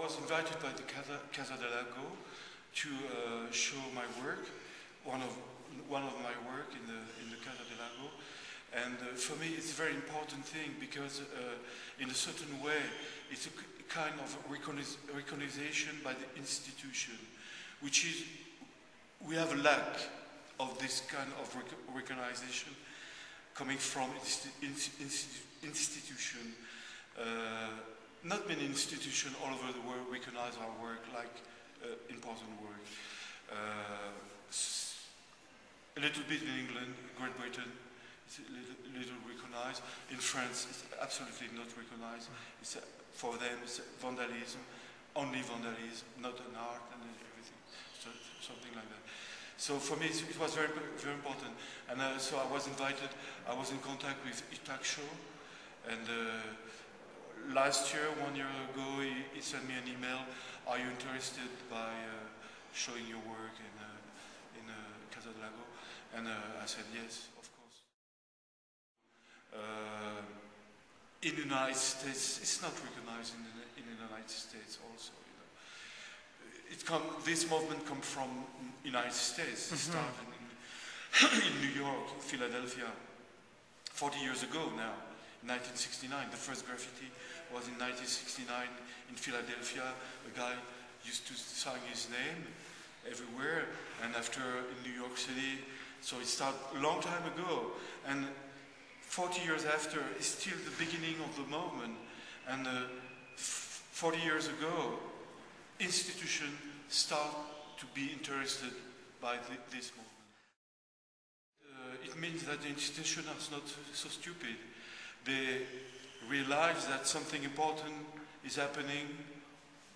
was invited by the Casa del Lago to show my work, one of my work in the Casa del Lago, and for me it's a very important thing because in a certain way it's a kind of recognition by the institution, which is we have a lack of this kind of recognition coming from institution. Not many institutions all over the world recognize our work like important work. A little bit in England, Great Britain, it's a little recognized. In France, it's absolutely not recognized. It's for them, it's vandalism, only vandalism, not an art and everything, so, something like that. So for me, it was very, very important. And so I was invited. I was in contact with Hecox, and last year, 1 year ago, he sent me an email. Are you interested by showing your work in Casa del Lago? And I said yes, of course. In the United States, it's not recognized in the United States also. This movement comes from United States. It started in New York, Philadelphia, 40 years ago now, 1969. The first graffiti was in 1969 in Philadelphia. A guy used to sign his name everywhere, and after in New York City. So it started a long time ago, and 40 years after, it's still the beginning of the movement. And 40 years ago, institutions start to be interested by this movement. It means that the institutions are not so stupid. They realize that something important is happening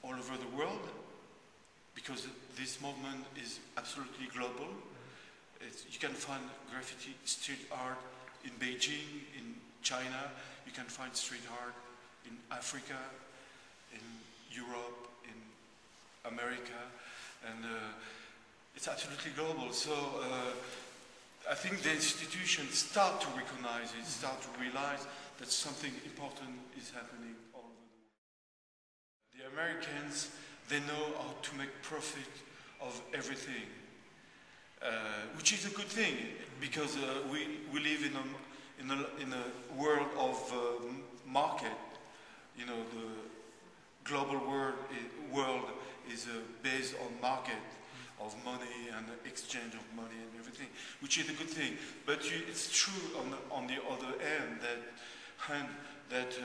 all over the world, because this movement is absolutely global. You can find graffiti, street art in Beijing, in China. You can find street art in Africa, in Europe, in America, and it's absolutely global. So I think the institutions start to recognize it, start to realize that something important is happening all over the world. The Americans, they know how to make profit of everything, which is a good thing, because we live in a world of market. You know, the global world is based on market of money and exchange of money and everything, which is a good thing. But it's true on the other end that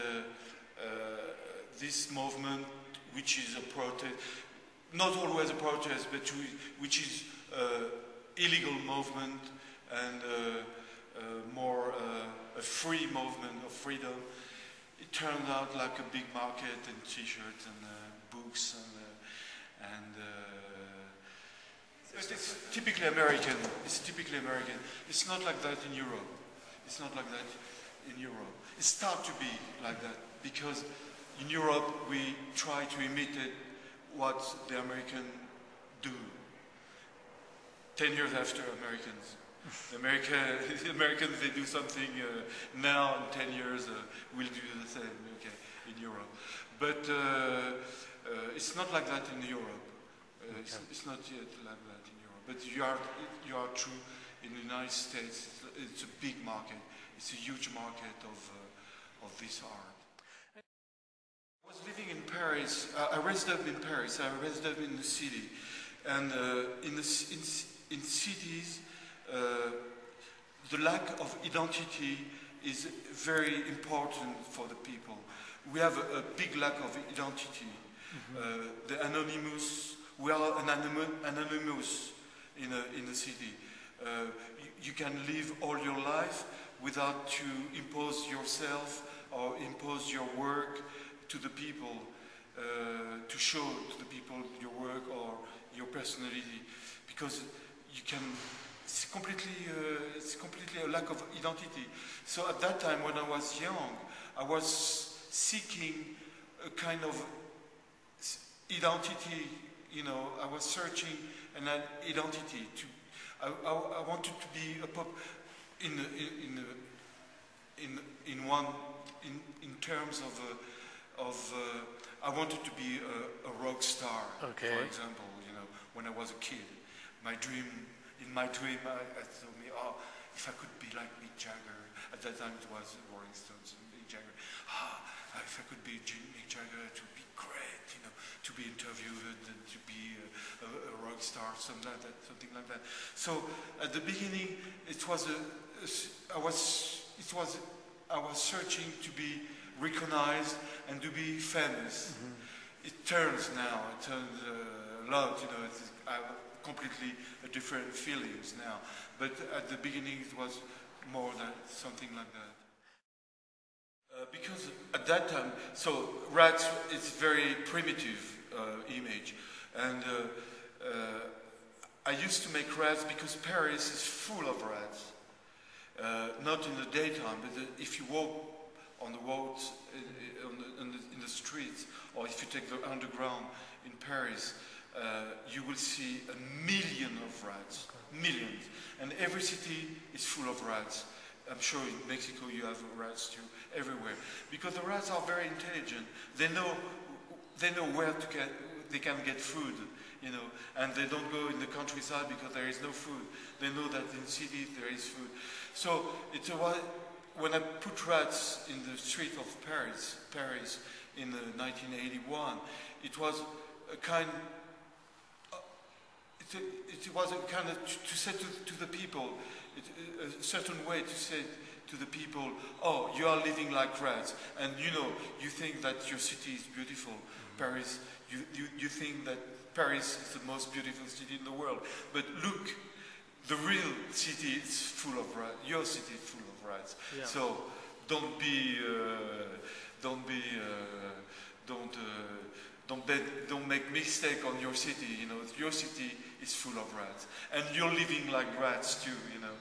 this movement, which is a protest, not always a protest, but which is illegal movement and more a free movement of freedom, it turned out like a big market and T-shirts and books and it's typically American. It's typically American. It's not like that in Europe. It's not like that in Europe. It starts to be like that because in Europe we try to imitate what the Americans do. 10 years after Americans. The Americans, they do something now, in 10 years we'll do the same, okay, in Europe. But it's not like that in Europe. It's not yet like that in Europe. But you are true. In the United States, it's a big market. It's a huge market of this art. I was living in Paris. I resided in Paris. I resided in the city, and in cities, the lack of identity is very important for the people. We have a big lack of identity. The anonymous. We are anonymous in the city. You can live all your life without to impose yourself or impose your work to the people, to show to the people your work or your personality, because you can. It's completely a lack of identity. So at that time, when I was young, I was seeking a kind of identity. You know, I was searching an identity. I wanted to be a pop in terms of I wanted to be a rock star, okay. for example. You know, when I was a kid, in my dream, I told me, oh, if I could be like Mick Jagger. At that time, it was Rolling Stones and Mick Jagger. If I could be Mick Jagger, it would be great. You know, to be interviewed and to be a rock star, something like that. So at the beginning, I was searching to be recognized and to be famous. Mm-hmm. It turns a lot, you know, I have completely different feelings now. But at the beginning it was more than something like that. Because at that time, so rats, it's very primitive image. And I used to make rats because Paris is full of rats. Not in the daytime, but if you walk on the roads, in the streets, or if you take the underground in Paris, you will see 1 million of rats, millions. And every city is full of rats. I'm sure in Mexico you have rats too, everywhere. Because the rats are very intelligent. They know where they can get food, you know, and they don't go in the countryside because there is no food. They know that in cities there is food. So when I put rats in the street of Paris in 1981, it was a kind. It was a kind of to say to the people, a certain way to say to the people, oh, you are living like rats, and you know, you think that your city is beautiful, Paris. You think that Paris is the most beautiful city in the world, but look, the real city is full of rats. Your city is full of rats. Yeah. So don't make mistake on your city. You know, your city is full of rats, and you're living like rats too. You know,